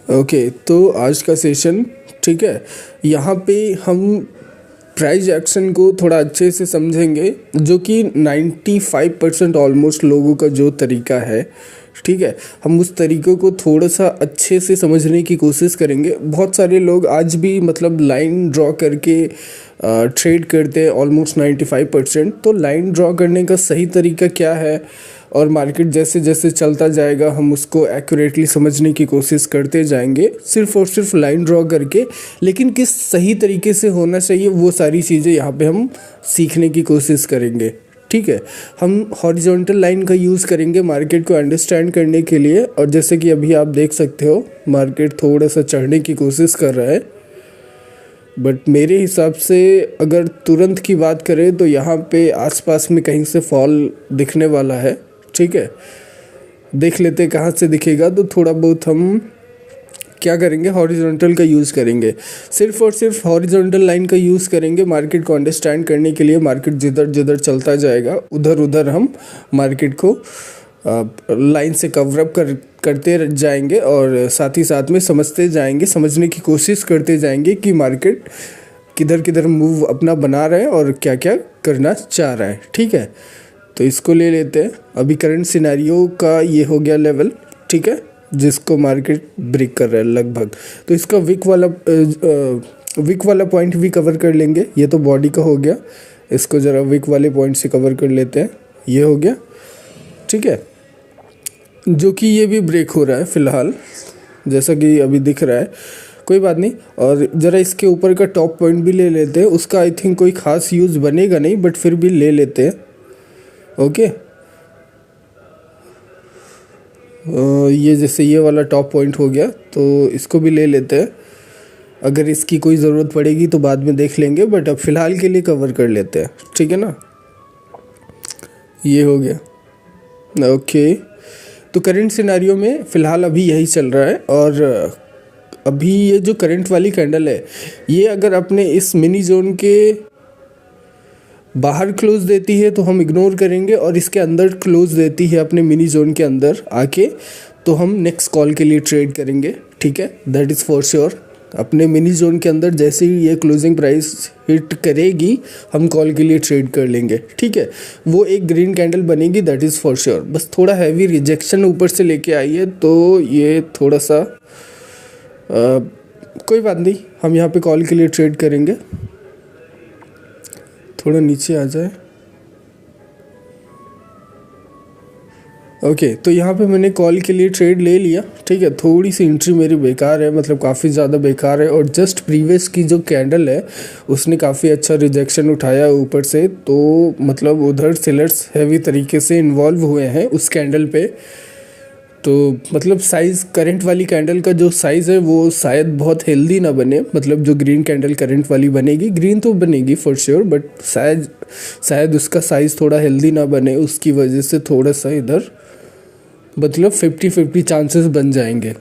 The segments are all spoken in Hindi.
ओके, तो आज का सेशन ठीक है, यहाँ पे हम प्राइस एक्शन को थोड़ा अच्छे से समझेंगे, जो कि 95% ऑलमोस्ट लोगों का जो तरीका है, ठीक है, हम उस तरीक़े को थोड़ा सा अच्छे से समझने की कोशिश करेंगे। बहुत सारे लोग आज भी मतलब लाइन ड्रॉ करके ट्रेड करते हैं ऑलमोस्ट 95%। तो लाइन ड्रॉ करने का सही तरीका क्या है और मार्केट जैसे जैसे चलता जाएगा हम उसको एक्यूरेटली समझने की कोशिश करते जाएंगे, सिर्फ और सिर्फ लाइन ड्रॉ करके। लेकिन किस सही तरीके से होना चाहिए वो सारी चीज़ें यहाँ पे हम सीखने की कोशिश करेंगे, ठीक है। हम हॉरिजॉन्टल लाइन का यूज़ करेंगे मार्केट को अंडरस्टैंड करने के लिए। और जैसे कि अभी आप देख सकते हो मार्केट थोड़ा सा चढ़ने की कोशिश कर रहा है, बट मेरे हिसाब से अगर तुरंत की बात करें तो यहाँ पे आसपास में कहीं से फॉल दिखने वाला है, ठीक है। देख लेते कहाँ से दिखेगा। तो थोड़ा बहुत हम क्या करेंगे, हॉरिजॉन्टल का यूज़ करेंगे, सिर्फ और सिर्फ हॉरिजॉन्टल लाइन का यूज़ करेंगे मार्केट को अंडरस्टैंड करने के लिए। मार्केट जिधर जिधर चलता जाएगा उधर उधर हम मार्केट को लाइन से कवरअप करते जाएंगे और साथ ही साथ में समझते जाएंगे, समझने की कोशिश करते जाएंगे कि मार्केट किधर किधर मूव अपना बना रहा है और क्या क्या करना चाह रहा है, ठीक है। तो इसको ले लेते हैं। अभी करंट सिनेरियो का ये हो गया लेवल, ठीक है, जिसको मार्केट ब्रेक कर रहा है लगभग। तो इसका विक वाला पॉइंट भी कवर कर लेंगे। ये तो बॉडी का हो गया, इसको ज़रा विक वाले पॉइंट से कवर कर लेते हैं। ये हो गया, ठीक है, जो कि ये भी ब्रेक हो रहा है फ़िलहाल, जैसा कि अभी दिख रहा है। कोई बात नहीं। और ज़रा इसके ऊपर का टॉप पॉइंट भी ले लेते हैं। उसका आई थिंक कोई ख़ास यूज़ बनेगा नहीं, बट फिर भी ले लेते हैं। ओके, ये जैसे ये वाला टॉप पॉइंट हो गया, तो इसको भी ले लेते हैं। अगर इसकी कोई ज़रूरत पड़ेगी तो बाद में देख लेंगे, बट अब फ़िलहाल के लिए कवर कर लेते हैं, ठीक है ना। ये हो गया, ओके। तो करंट सिनेरियो में फ़िलहाल अभी यही चल रहा है। और अभी ये जो करंट वाली कैंडल है, ये अगर अपने इस मिनी जोन के बाहर क्लोज देती है तो हम इग्नोर करेंगे, और इसके अंदर क्लोज देती है अपने मिनी जोन के अंदर आके, तो हम नेक्स्ट कॉल के लिए ट्रेड करेंगे, ठीक है, दैट इज़ फॉर श्योर। अपने मिनी जोन के अंदर जैसे ही ये क्लोजिंग प्राइस हिट करेगी हम कॉल के लिए ट्रेड कर लेंगे, ठीक है। वो एक ग्रीन कैंडल बनेगी, दैट इज़ फॉर श्योर। बस थोड़ा हैवी रिजेक्शन ऊपर से लेके आई है, तो ये थोड़ा सा कोई बात नहीं, हम यहाँ पे कॉल के लिए ट्रेड करेंगे। थोड़ा नीचे आ जाए, ओके। तो यहाँ पे मैंने कॉल के लिए ट्रेड ले लिया, ठीक है। थोड़ी सी एंट्री मेरी बेकार है, मतलब काफ़ी ज़्यादा बेकार है। और जस्ट प्रीवियस की जो कैंडल है उसने काफ़ी अच्छा रिजेक्शन उठाया ऊपर से, तो मतलब उधर सेलर्स हैवी तरीके से इन्वॉल्व हुए हैं उस कैंडल पे। तो मतलब साइज़ करंट वाली कैंडल का जो साइज़ है वो शायद बहुत हेल्दी ना बने। मतलब जो ग्रीन कैंडल करंट वाली बनेगी, ग्रीन तो बनेगी फॉर श्योर, बट शायद उसका साइज़ थोड़ा हेल्दी ना बने, उसकी वजह से थोड़ा सा इधर मतलब 50-50 चांसेस बन जाएंगे,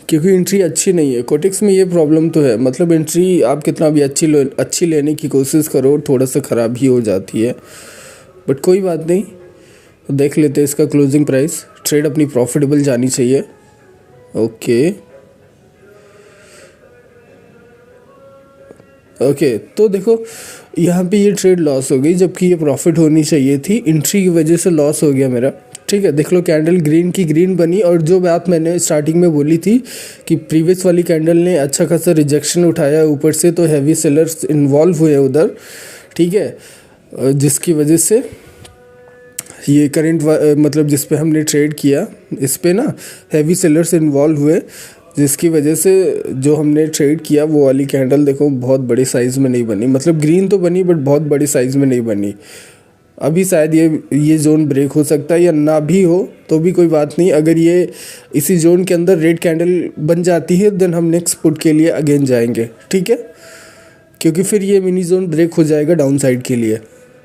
क्योंकि एंट्री अच्छी नहीं है। कोटेक्स में ये प्रॉब्लम तो है, मतलब एंट्री आप कितना भी अच्छी लेने की कोशिश करो थोड़ा सा ख़राब ही हो जाती है, बट कोई बात नहीं। देख लेते हैं इसका क्लोजिंग प्राइस। ट्रेड अपनी प्रॉफिटेबल जानी चाहिए, ओके ओके। तो देखो यहाँ पे ये ट्रेड लॉस हो गई, जबकि ये प्रॉफिट होनी चाहिए थी। एंट्री की वजह से लॉस हो गया मेरा, ठीक है। देख लो कैंडल ग्रीन की ग्रीन बनी, और जो बात मैंने स्टार्टिंग में बोली थी कि प्रीवियस वाली कैंडल ने अच्छा खासा रिजेक्शन उठाया ऊपर से, तो हैवी सेलर्स इन्वॉल्व हुए उधर, ठीक है, जिसकी वजह से ये करंट मतलब जिस पे हमने ट्रेड किया इस पे ना हैवी सेलर्स इन्वॉल्व हुए, जिसकी वजह से जो हमने ट्रेड किया वो वाली कैंडल देखो बहुत बड़ी साइज़ में नहीं बनी। मतलब ग्रीन तो बनी बट बहुत बड़ी साइज़ में नहीं बनी। अभी शायद ये जोन ब्रेक हो सकता है या ना भी हो, तो भी कोई बात नहीं। अगर ये इसी जोन के अंदर रेड कैंडल बन जाती है देन हम नेक्स्ट पुट के लिए अगेन जाएंगे, ठीक है, क्योंकि फिर ये मिनी जोन ब्रेक हो जाएगा डाउन साइड के लिए।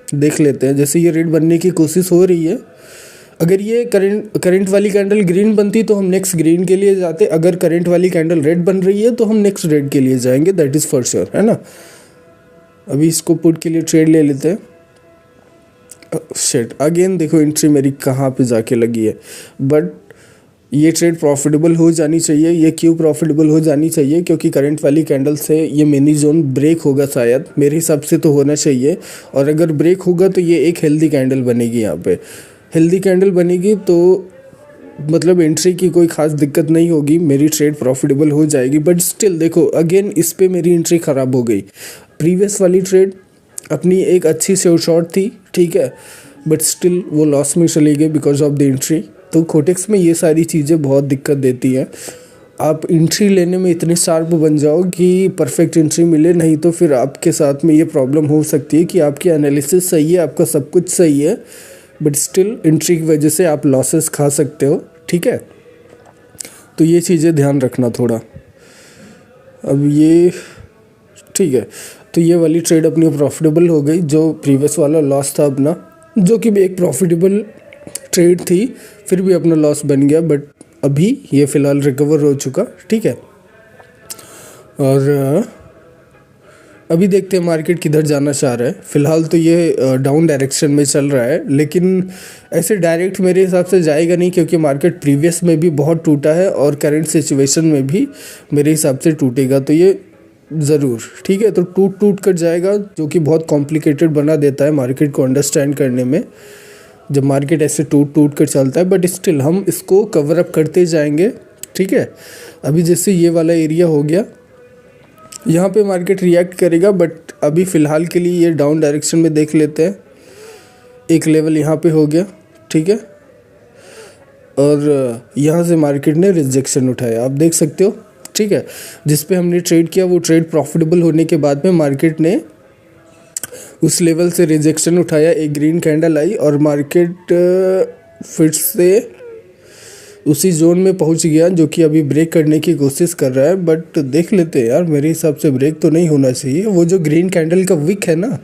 देख लेते हैं, जैसे ये रेड बनने की कोशिश हो रही है। अगर ये करंट वाली कैंडल ग्रीन बनती तो हम नेक्स्ट ग्रीन के लिए जाते, अगर करंट वाली कैंडल रेड बन रही है तो हम नेक्स्ट रेड के लिए जाएंगे, दैट इज़ फॉर श्योर, है ना। अभी इसको पुट के लिए ट्रेड ले लेते हैं। शिट, अगेन देखो एंट्री मेरी कहाँ पे जाके लगी है, बट ये ट्रेड प्रॉफिटेबल हो जानी चाहिए। ये क्यों प्रॉफिटेबल हो जानी चाहिए? क्योंकि करंट वाली कैंडल से ये मिनी जोन ब्रेक होगा, शायद मेरे हिसाब से तो होना चाहिए। और अगर ब्रेक होगा तो ये एक हेल्दी कैंडल बनेगी। यहाँ पे हेल्दी कैंडल बनेगी तो मतलब एंट्री की कोई ख़ास दिक्कत नहीं होगी, मेरी ट्रेड प्रॉफिटेबल हो जाएगी। बट स्टिल देखो अगेन इस पे मेरी एंट्री ख़राब हो गई। प्रीवियस वाली ट्रेड अपनी एक अच्छी शॉर्ट थी, ठीक है, बट स्टिल वो लॉस में चली गई बिकॉज ऑफ द एंट्री। तो कोटेक्स में ये सारी चीज़ें बहुत दिक्कत देती हैं। आप एंट्री लेने में इतने शार्प बन जाओ कि परफेक्ट एंट्री मिले, नहीं तो फिर आपके साथ में ये प्रॉब्लम हो सकती है कि आपकी एनालिसिस सही है, आपका सब कुछ सही है, बट स्टिल एंट्री की वजह से आप लॉसेस खा सकते हो, ठीक है। तो ये चीज़ें ध्यान रखना थोड़ा। अब ये ठीक है, तो ये वाली ट्रेड अपनी प्रॉफिटेबल हो गई। जो प्रीवियस वाला लॉस था अपना, जो कि भी एक प्रॉफिटेबल ट्रेड थी, फिर भी अपना लॉस बन गया, बट अभी ये फ़िलहाल रिकवर हो चुका, ठीक है। और अभी देखते हैं मार्केट किधर जाना चाह रहा है। फ़िलहाल तो ये डाउन डायरेक्शन में चल रहा है, लेकिन ऐसे डायरेक्ट मेरे हिसाब से जाएगा नहीं, क्योंकि मार्केट प्रीवियस में भी बहुत टूटा है और करंट सिचुएशन में भी मेरे हिसाब से टूटेगा। तो ये ज़रूर ठीक है, तो टूट कर जाएगा, जो कि बहुत कॉम्प्लिकेटेड बना देता है मार्केट को अंडरस्टैंड करने में, जब मार्केट ऐसे टूट कर चलता है। बट स्टिल हम इसको कवर अप करते जाएंगे, ठीक है। अभी जैसे ये वाला एरिया हो गया, यहाँ पे मार्केट रिएक्ट करेगा, बट अभी फ़िलहाल के लिए ये डाउन डायरेक्शन में देख लेते हैं। एक लेवल यहाँ पे हो गया, ठीक है, और यहाँ से मार्केट ने रिजेक्शन उठाया, आप देख सकते हो, ठीक है। जिस पे हमने ट्रेड किया वो ट्रेड प्रॉफिटेबल होने के बाद में मार्केट ने उस लेवल से रिजेक्शन उठाया, एक ग्रीन कैंडल आई और मार्केट फिर से उसी जोन में पहुंच गया, जो कि अभी ब्रेक करने की कोशिश कर रहा है। बट देख लेते हैं यार, मेरे हिसाब से ब्रेक तो नहीं होना चाहिए। वो जो ग्रीन कैंडल का विक है ना,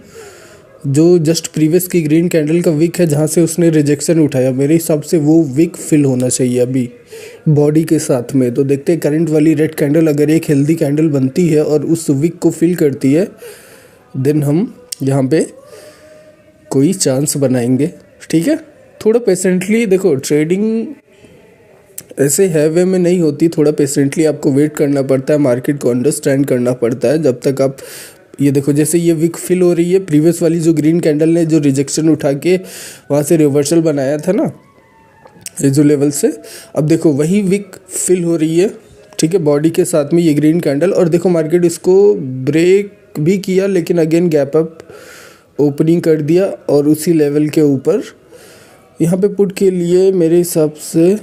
जो जस्ट प्रीवियस की ग्रीन कैंडल का विक है जहाँ से उसने रिजेक्शन उठाया, मेरे हिसाब से वो विक फिल होना चाहिए अभी बॉडी के साथ में। तो देखते हैं करंट वाली रेड कैंडल अगर एक हेल्दी कैंडल बनती है और उस विक को फिल करती है, देन हम यहाँ पे कोई चांस बनाएंगे, ठीक है। थोड़ा पेशेंटली देखो, ट्रेडिंग ऐसे है वे में नहीं होती, थोड़ा पेशेंटली आपको वेट करना पड़ता है, मार्केट को अंडरस्टैंड करना पड़ता है। जब तक आप ये देखो, जैसे ये विक फिल हो रही है, प्रीवियस वाली जो ग्रीन कैंडल ने जो रिजेक्शन उठा के वहाँ से रिवर्सल बनाया था ना, ये जो लेवल से, अब देखो वही विक फिल हो रही है, ठीक है, बॉडी के साथ में ये ग्रीन कैंडल। और देखो मार्केट इसको ब्रेक भी किया, लेकिन अगेन गैप अप ओपनिंग कर दिया और उसी लेवल के ऊपर यहाँ पे पुट के लिए मेरे हिसाब से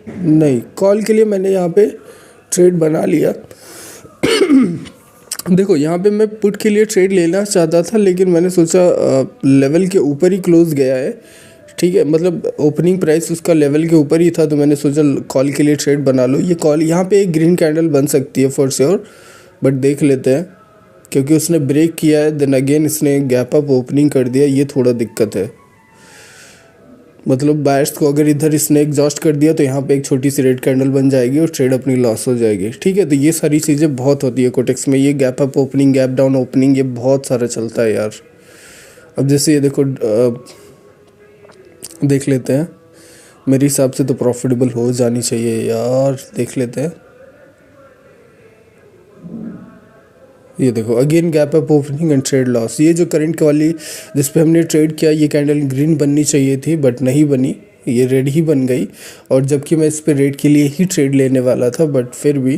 नहीं, कॉल के लिए मैंने यहाँ पे ट्रेड बना लिया। देखो यहाँ पे मैं पुट के लिए ट्रेड लेना चाहता था, लेकिन मैंने सोचा लेवल के ऊपर ही क्लोज गया है, ठीक है, मतलब ओपनिंग प्राइस उसका लेवल के ऊपर ही था, तो मैंने सोचा कॉल के लिए ट्रेड बना लो। ये कॉल यहाँ पे एक ग्रीन कैंडल बन सकती है फॉर श्योर, बट देख लेते हैं, क्योंकि उसने ब्रेक किया है, देन अगेन इसने गैप अप ओपनिंग कर दिया, ये थोड़ा दिक्कत है। मतलब बायर्स को अगर इधर इसने एग्जॉस्ट कर दिया तो यहाँ पे एक छोटी सी रेड कैंडल बन जाएगी और ट्रेड अपनी लॉस हो जाएगी, ठीक है। तो ये सारी चीज़ें बहुत होती है कोटेक्स में, ये gap up opening, gap down opening, ये बहुत सारा चलता है यार। अब जैसे ये देखो, देख लेते हैं, मेरे हिसाब से तो प्रॉफिटेबल हो जानी चाहिए यार, देख लेते हैं। ये देखो again gap up opening and trade loss. ये जो करंट वाली जिस पे हमने ट्रेड किया, ये कैंडल ग्रीन बननी चाहिए थी बट नहीं बनी, ये रेड ही बन गई। और जबकि मैं इस पे रेड के लिए ही ट्रेड लेने वाला था, बट फिर भी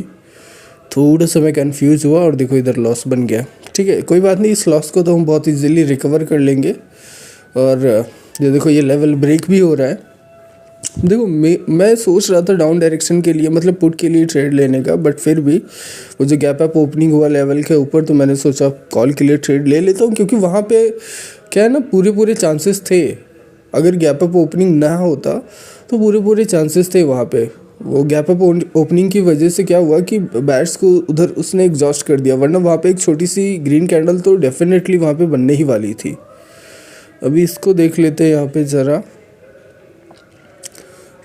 थोड़ा सा मैं कन्फ्यूज़ हुआ और देखो इधर लॉस बन गया, ठीक है। कोई बात नहीं, इस लॉस को तो हम बहुत ईजीली रिकवर कर लेंगे। और ये देखो ये लेवल ब्रेक भी हो रहा है। देखो मैं सोच रहा था डाउन डायरेक्शन के लिए, मतलब पुट के लिए ट्रेड लेने का, बट फिर भी वो जो गैप अप ओपनिंग हुआ लेवल के ऊपर, तो मैंने सोचा कॉल के लिए ट्रेड ले लेता हूँ, क्योंकि वहाँ पे क्या है ना, पूरे चांसेस थे। अगर गैप अप ओपनिंग ना होता तो पूरे चांसेस थे वहाँ पे। वो गैप अप ओपनिंग की वजह से क्या हुआ कि बैट्स को उधर उसने एग्जॉस्ट कर दिया, वरना वहाँ पे एक छोटी सी ग्रीन कैंडल तो डेफिनेटली वहाँ पे बनने ही वाली थी। अभी इसको देख लेते हैं यहाँ पे ज़रा,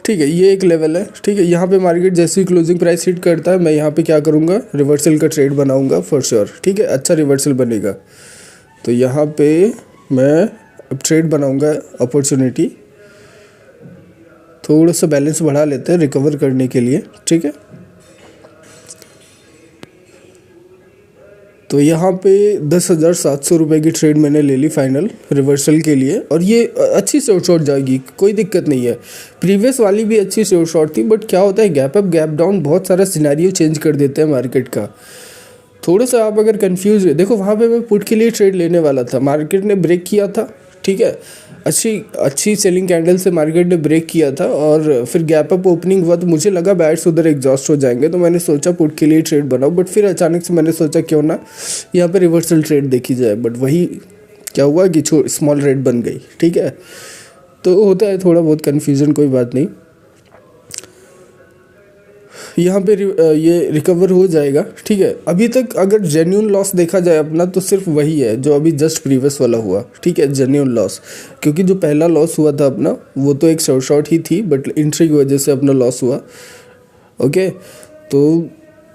ठीक है, ये एक लेवल है, ठीक है। यहाँ पे मार्केट जैसे ही क्लोजिंग प्राइस हिट करता है, मैं यहाँ पे क्या करूँगा, रिवर्सल का ट्रेड बनाऊँगा फॉर श्योर, ठीक है, अच्छा रिवर्सल बनेगा। तो यहाँ पे मैं अब ट्रेड बनाऊँगा अपॉर्चुनिटी, थोड़ा सा बैलेंस बढ़ा लेते हैं रिकवर करने के लिए, ठीक है। तो यहाँ पे 10,700 रुपये की ट्रेड मैंने ले ली फाइनल रिवर्सल के लिए, और ये अच्छी शॉर्ट जाएगी, कोई दिक्कत नहीं है। प्रीवियस वाली भी अच्छी शॉर्ट थी, बट क्या होता है गैप अप गैप डाउन बहुत सारा सिनेरियो चेंज कर देते हैं मार्केट का। थोड़ा सा आप अगर कंफ्यूज हुए, देखो वहाँ पे मैं पुट के लिए ट्रेड लेने वाला था, मार्केट ने ब्रेक किया था, ठीक है, अच्छी सेलिंग कैंडल से मार्केट ने ब्रेक किया था, और फिर गैप अप ओपनिंग हुआ तो मुझे लगा बैट्स उधर एग्जॉस्ट हो जाएंगे, तो मैंने सोचा पुट के लिए ट्रेड बनाओ। बट फिर अचानक से मैंने सोचा क्यों ना यहाँ पे रिवर्सल ट्रेड देखी जाए, बट वही क्या हुआ कि स्मॉल रेट बन गई, ठीक है। तो होता है थोड़ा बहुत कन्फ्यूज़न, कोई बात नहीं। यहाँ पे ये रिकवर हो जाएगा, ठीक है। अभी तक अगर जेन्यून लॉस देखा जाए अपना, तो सिर्फ वही है जो अभी जस्ट प्रीवियस वाला हुआ, ठीक है, जेन्यून लॉस। क्योंकि जो पहला लॉस हुआ था अपना, वो तो एक शॉर्ट ही थी, बट एंट्री की वजह से अपना लॉस हुआ, ओके। तो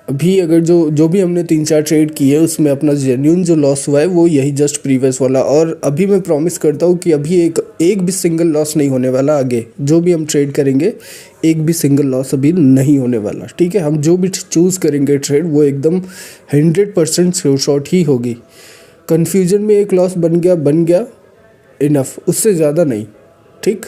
अभी अगर जो भी हमने 3-4 ट्रेड किए है, उसमें अपना जेन्यून जो लॉस हुआ है वो यही जस्ट प्रीवियस वाला। और अभी मैं प्रॉमिस करता हूँ कि अभी एक भी सिंगल लॉस नहीं होने वाला, आगे जो भी हम ट्रेड करेंगे एक भी सिंगल लॉस अभी नहीं होने वाला, ठीक है। हम जो भी चूज़ करेंगे ट्रेड वो एकदम 100% शॉर्ट ही होगी। कन्फ्यूजन में एक लॉस बन गया इनफ, उससे ज़्यादा नहीं, ठीक।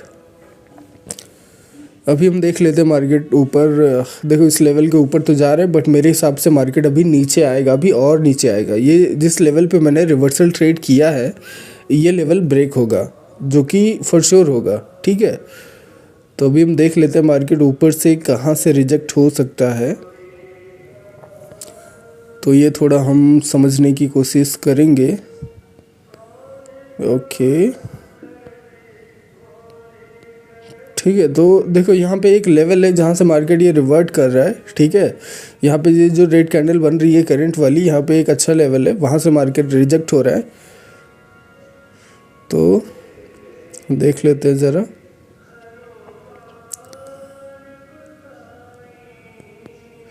अभी हम देख लेते हैं मार्केट ऊपर, देखो इस लेवल के ऊपर तो जा रहा है, बट मेरे हिसाब से मार्केट अभी नीचे आएगा, अभी और नीचे आएगा। ये जिस लेवल पे मैंने रिवर्सल ट्रेड किया है, ये लेवल ब्रेक होगा, जो कि फॉर श्योर होगा, ठीक है। तो अभी हम देख लेते हैं मार्केट ऊपर से कहाँ से रिजेक्ट हो सकता है, तो ये थोड़ा हम समझने की कोशिश करेंगे, ओके, ठीक है। तो देखो यहाँ पे एक लेवल है जहाँ से मार्केट ये रिवर्ट कर रहा है, ठीक है। यहाँ पे ये जो रेड कैंडल बन रही है करंट वाली, यहाँ पे एक अच्छा लेवल है, वहाँ से मार्केट रिजेक्ट हो रहा है। तो देख लेते हैं ज़रा,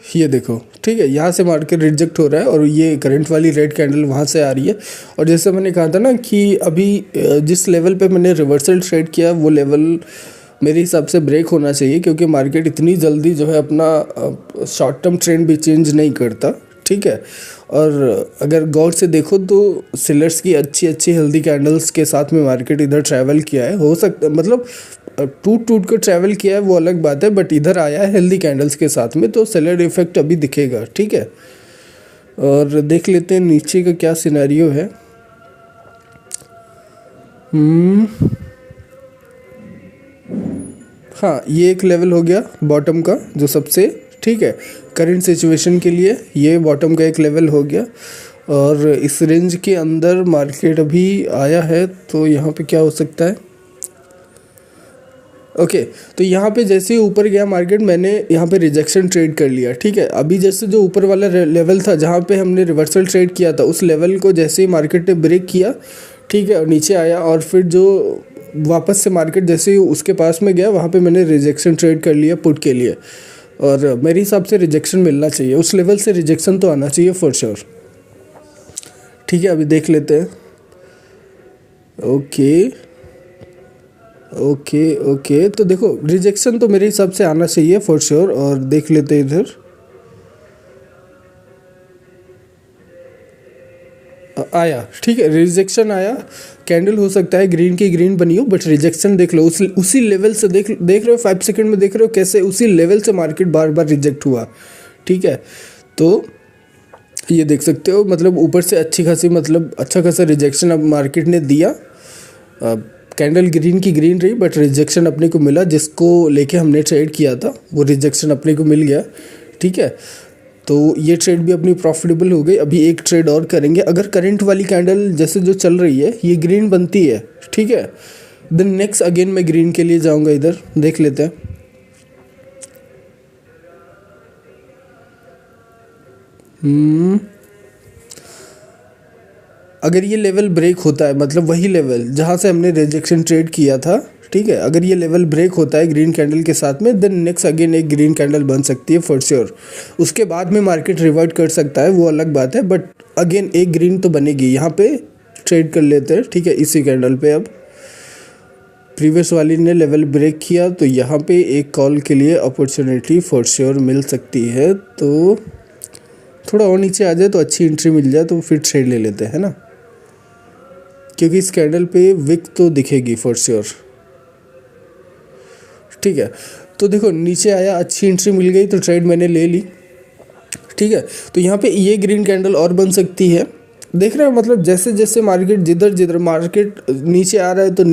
ये देखो, ठीक है, यहाँ से मार्केट रिजेक्ट हो रहा है, और ये करंट वाली रेड कैंडल वहाँ से आ रही है। और जैसे मैंने कहा था ना कि अभी जिस लेवल पे मैंने रिवर्सल ट्रेड किया, वो लेवल मेरे हिसाब से ब्रेक होना चाहिए, क्योंकि मार्केट इतनी जल्दी जो है अपना शॉर्ट टर्म ट्रेंड भी चेंज नहीं करता, ठीक है। और अगर गौर से देखो तो सेलर्स की अच्छी हेल्दी कैंडल्स के साथ में मार्केट इधर ट्रैवल किया है, हो सकता मतलब टूट कर ट्रैवल किया है वो अलग बात है, बट इधर आया है हेल्दी कैंडल्स के साथ में, तो सेलर इफेक्ट अभी दिखेगा, ठीक है। और देख लेते हैं नीचे का क्या सिनेरियो है। हाँ, ये एक लेवल हो गया बॉटम का जो सबसे, ठीक है, करंट सिचुएशन के लिए ये बॉटम का एक लेवल हो गया, और इस रेंज के अंदर मार्केट अभी आया है, तो यहाँ पे क्या हो सकता है, ओके। तो यहाँ पे जैसे ही ऊपर गया मार्केट, मैंने यहाँ पे रिजेक्शन ट्रेड कर लिया, ठीक है। अभी जैसे जो ऊपर वाला लेवल था जहाँ पे हमने रिवर्सल ट्रेड किया था, उस लेवल को जैसे ही मार्केट ने ब्रेक किया, ठीक है, और नीचे आया, और फिर जो वापस से मार्केट जैसे ही उसके पास में गया, वहाँ पे मैंने रिजेक्शन ट्रेड कर लिया पुट के लिए। और मेरे हिसाब से रिजेक्शन मिलना चाहिए, उस लेवल से रिजेक्शन तो आना चाहिए फॉर श्योर, ठीक है। अभी देख लेते हैं, ओके। तो देखो रिजेक्शन तो मेरे हिसाब से आना चाहिए फॉर श्योर, और देख लेते हैं इधर, आया, ठीक है, रिजेक्शन आया, कैंडल हो सकता है ग्रीन की ग्रीन बनी हो, बट रिजेक्शन देख लो, उसी लेवल से देख रहे हो, 5 सेकंड में देख रहे हो कैसे उसी लेवल से मार्केट बार बार रिजेक्ट हुआ, ठीक है। तो ये देख सकते हो, मतलब ऊपर से अच्छा खासा रिजेक्शन अब मार्केट ने दिया। कैंडल ग्रीन की ग्रीन रही, बट रिजेक्शन अपने को मिला, जिसको लेके हमने ट्रेड किया था वो रिजेक्शन अपने को मिल गया, ठीक है। तो ये ट्रेड भी अपनी प्रॉफिटेबल हो गई। अभी एक ट्रेड और करेंगे, अगर करंट वाली कैंडल जैसे जो चल रही है ये ग्रीन बनती है, ठीक है, देन नेक्स्ट अगेन मैं ग्रीन के लिए जाऊंगा, इधर देख लेते हैं। अगर ये लेवल ब्रेक होता है, मतलब वही लेवल जहाँ से हमने रिजेक्शन ट्रेड किया था, ठीक है, अगर ये लेवल ब्रेक होता है ग्रीन कैंडल के साथ में, देन नेक्स्ट अगेन एक ग्रीन कैंडल बन सकती है फॉर श्योर। उसके बाद में मार्केट रिवर्ट कर सकता है, वो अलग बात है, बट अगेन एक ग्रीन तो बनेगी। यहाँ पे ट्रेड कर लेते हैं, ठीक है, इसी कैंडल पे अब प्रीवियस वाली ने लेवल ब्रेक किया तो यहाँ पे एक कॉल के लिए अपॉर्चुनिटी फॉर श्योर मिल सकती है। तो थोड़ा और नीचे आ जाए तो अच्छी एंट्री मिल जाए तो फिर ट्रेड ले लेते हैं ना, क्योंकि इस कैंडल पे विक तो दिखेगी फॉर श्योर। ठीक है, तो देखो नीचे आया, अच्छी एंट्री मिल गई तो ट्रेड मैंने ले ली। ठीक है, तो यहाँ पे ये ग्रीन कैंडल और बन सकती है। देख रहे हो, मतलब जैसे जैसे मार्केट जिधर मार्केट नीचे आ रहा है तो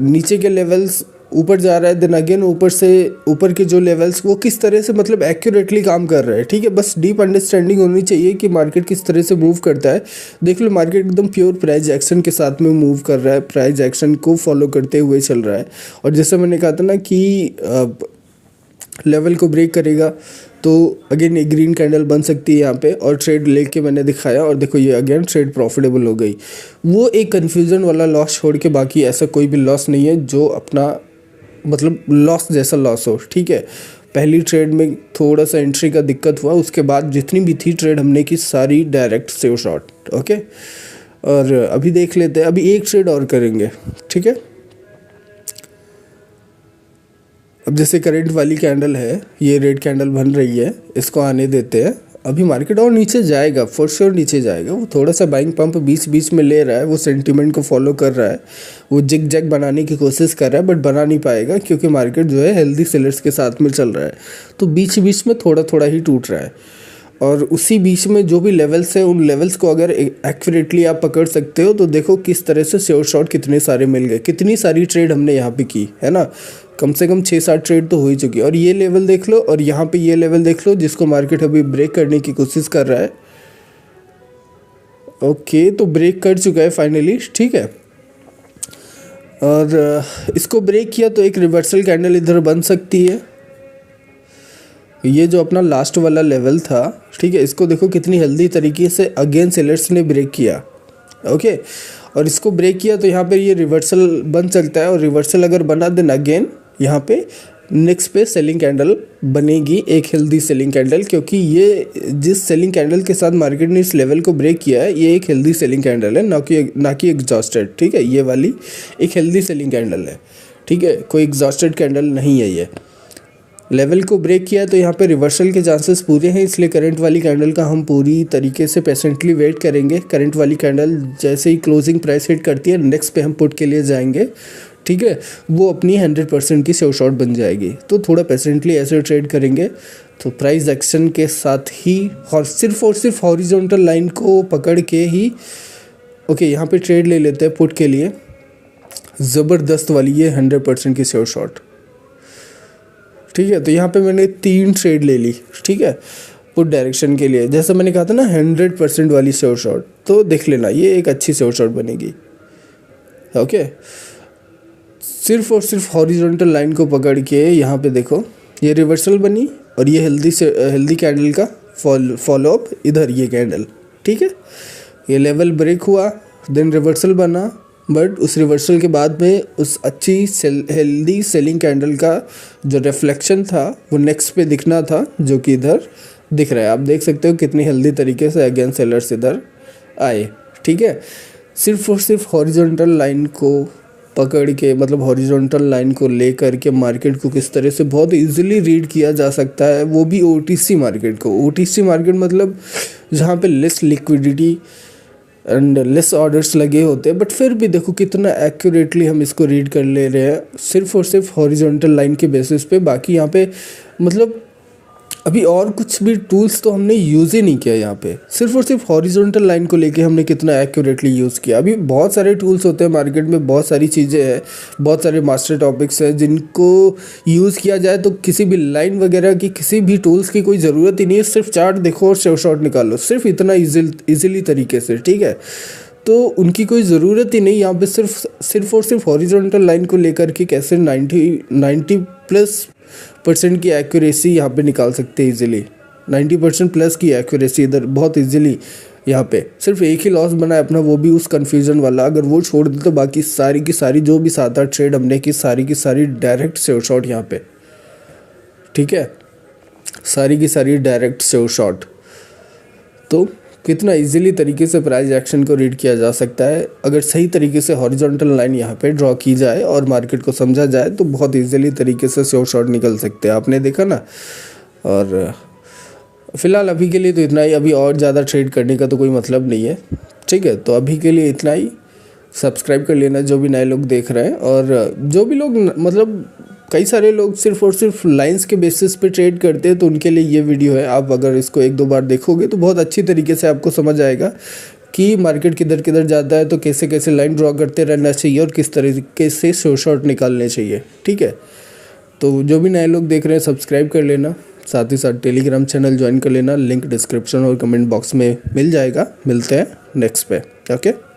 नीचे के लेवल्स ऊपर जा रहा है, देन अगेन ऊपर से ऊपर के जो लेवल्स वो किस तरह से मतलब एक्यूरेटली काम कर रहे हैं। ठीक है, बस डीप अंडरस्टैंडिंग होनी चाहिए कि मार्केट किस तरह से मूव करता है। देख लो, मार्केट एकदम प्योर प्राइस एक्शन के साथ में मूव कर रहा है, प्राइस एक्शन को फॉलो करते हुए चल रहा है। और जैसे मैंने कहा था ना कि लेवल को ब्रेक करेगा तो अगेन एक ग्रीन कैंडल बन सकती है यहाँ पे, और ट्रेड लेके मैंने दिखाया और देखो ये अगेन ट्रेड प्रॉफिटेबल हो गई। वो एक कन्फ्यूज़न वाला लॉस छोड़ के बाकी ऐसा कोई भी लॉस नहीं है जो अपना मतलब लॉस जैसा लॉस हो। ठीक है, पहली ट्रेड में थोड़ा सा एंट्री का दिक्कत हुआ, उसके बाद जितनी भी थी ट्रेड हमने की सारी डायरेक्ट सेव शॉट। ओके, और अभी देख लेते हैं, अभी एक ट्रेड और करेंगे। ठीक है, अब जैसे करंट वाली कैंडल है, ये रेड कैंडल बन रही है, इसको आने देते हैं। अभी मार्केट और नीचे जाएगा, फॉर श्योर नीचे जाएगा। वो थोड़ा सा बाइंग पंप बीच बीच में ले रहा है, वो सेंटीमेंट को फॉलो कर रहा है, वो जिग जैग बनाने की कोशिश कर रहा है, बट बना नहीं पाएगा क्योंकि मार्केट जो है हेल्दी सेलर्स के साथ में चल रहा है। तो बीच बीच में थोड़ा थोड़ा ही टूट रहा है, और उसी बीच में जो भी लेवल्स है उन लेवल्स को अगर एक्यूरेटली आप पकड़ सकते हो तो देखो किस तरह से श्योर शॉट कितने सारे मिल गए, कितनी सारी ट्रेड हमने यहाँ पे की है ना। कम से कम 6-7 ट्रेड तो हो ही चुकी है। और ये लेवल देख लो, और यहाँ पे ये लेवल देख लो जिसको मार्केट अभी ब्रेक करने की कोशिश कर रहा है। ओके, तो ब्रेक कर चुका है फाइनली। ठीक है, और इसको ब्रेक किया तो एक रिवर्सल कैंडल इधर बन सकती है। ये जो अपना लास्ट वाला लेवल था, ठीक है, इसको देखो कितनी हेल्दी तरीके से अगेन सेलर्स ने ब्रेक किया। ओके, और इसको ब्रेक किया तो यहाँ पे ये रिवर्सल बन सकता है, और रिवर्सल अगर बना देन अगेन यहाँ पे नेक्स्ट पे सेलिंग कैंडल बनेगी, एक हेल्दी सेलिंग कैंडल, क्योंकि ये जिस सेलिंग कैंडल के साथ मार्केट ने इस लेवल को ब्रेक किया है ये एक हेल्दी सेलिंग कैंडल है, ना कि एग्जॉस्टेड। ठीक है, ये वाली एक हेल्दी सेलिंग कैंडल है। ठीक है, कोई एग्जॉस्टेड कैंडल नहीं है। ये लेवल को ब्रेक किया तो यहाँ पे रिवर्सल के चांसेस पूरे हैं, इसलिए करंट वाली कैंडल का हम पूरी तरीके से पेशेंटली वेट करेंगे। करंट वाली कैंडल जैसे ही क्लोजिंग प्राइस हिट करती है नेक्स्ट पे हम पुट के लिए जाएंगे। ठीक है, वो अपनी 100% की सेव शॉट बन जाएगी, तो थोड़ा पेशेंटली ऐसे ट्रेड करेंगे। तो प्राइस एक्शन के साथ ही और सिर्फ हॉरिजॉन्टल लाइन को पकड़ के ही ओके यहाँ पे ट्रेड ले लेते हैं पुट के लिए। ज़बरदस्त वाली ये 100% की सेव शॉट। ठीक है, तो यहाँ पे मैंने 3 ट्रेड ले ली। ठीक है, पुट डायरेक्शन के लिए, जैसा मैंने कहा था ना 100% वाली सेव शॉट, तो देख लेना ये एक अच्छी सेव शॉट बनेगी। ओके, सिर्फ और सिर्फ हॉरिजॉन्टल लाइन को पकड़ के यहाँ पे देखो ये रिवर्सल बनी, और ये हेल्दी कैंडल का फॉलो अप इधर ये कैंडल। ठीक है, ये लेवल ब्रेक हुआ, देन रिवर्सल बना, बट उस रिवर्सल के बाद में उस अच्छी हेल्दी सेलिंग कैंडल का जो रिफ्लेक्शन था वो नेक्स्ट पे दिखना था, जो कि इधर दिख रहा है। आप देख सकते हो कितनी हेल्दी तरीके से अगेन सेलर्स इधर आए। ठीक है, सिर्फ और सिर्फ हॉरिजॉन्टल लाइन को पकड़ के, मतलब हॉरिजॉन्टल लाइन को ले करके मार्केट को किस तरह से बहुत इजीली रीड किया जा सकता है, वो भी ओटीसी मार्केट को। ओटीसी मार्केट मतलब जहाँ पे less liquidity and less orders लगे होते हैं, बट फिर भी देखो कितना एक्यूरेटली हम इसको रीड कर ले रहे हैं सिर्फ और सिर्फ हॉरिजॉन्टल लाइन के बेसिस पे। बाकी यहाँ पे मतलब अभी और कुछ भी टूल्स तो हमने यूज़ ही नहीं किया, यहाँ पे सिर्फ और सिर्फ हॉरिजॉन्टल लाइन को लेके हमने कितना एक्यूरेटली यूज़ किया। अभी बहुत सारे टूल्स होते हैं मार्केट में, बहुत सारी चीज़ें हैं, बहुत सारे मास्टर टॉपिक्स हैं जिनको यूज़ किया जाए तो किसी भी लाइन वगैरह की, किसी भी टूल्स की कोई ज़रूरत ही नहीं है। सिर्फ चार्ट देखो और सेव शॉट निकालो, सिर्फ इतना ईजिली तरीके से। ठीक है, तो उनकी कोई ज़रूरत ही नहीं। यहाँ पे सिर्फ और सिर्फ हॉरिजॉन्टल लाइन को लेकर के कैसे 90+% की एक्यूरेसी यहाँ पे निकाल सकते हैं इजीली। 90% प्लस की एक्यूरेसी इधर बहुत इजीली। यहाँ पे सिर्फ एक ही लॉस बना है अपना, वो भी उस कन्फ्यूज़न वाला। अगर वो छोड़ दे तो बाकी सारी की सारी जो भी 7-8 ट्रेड हमने की सारी की सारी डायरेक्ट सेव शॉट यहाँ पे। ठीक है, सारी की सारी डायरेक्ट सेव शॉट। तो कितना इजीली तरीके से प्राइस एक्शन को रीड किया जा सकता है। अगर सही तरीके से हॉरिजॉन्टल लाइन यहाँ पे ड्रॉ की जाए और मार्केट को समझा जाए तो बहुत इजीली तरीके से शॉर्ट निकल सकते हैं। आपने देखा ना। और फिलहाल अभी के लिए तो इतना ही। अभी और ज़्यादा ट्रेड करने का तो कोई मतलब नहीं है, ठीक है। तो अभी के लिए इतना ही। सब्सक्राइब कर लेना जो भी नए लोग देख रहे हैं, और जो भी लोग मतलब कई सारे लोग सिर्फ और सिर्फ लाइंस के बेसिस पे ट्रेड करते हैं, तो उनके लिए ये वीडियो है। आप अगर इसको 1-2 बार देखोगे तो बहुत अच्छी तरीके से आपको समझ आएगा कि मार्केट किधर किधर जाता है, तो कैसे कैसे लाइन ड्रॉ करते रहना चाहिए और किस तरीके से शॉर्ट निकालने चाहिए, ठीक है। तो जो भी नए लोग देख रहे हैं सब्सक्राइब कर लेना, साथ ही साथ टेलीग्राम चैनल ज्वाइन कर लेना। लिंक डिस्क्रिप्शन और कमेंट बॉक्स में मिल जाएगा। मिलते हैं नेक्स्ट पे, ओके।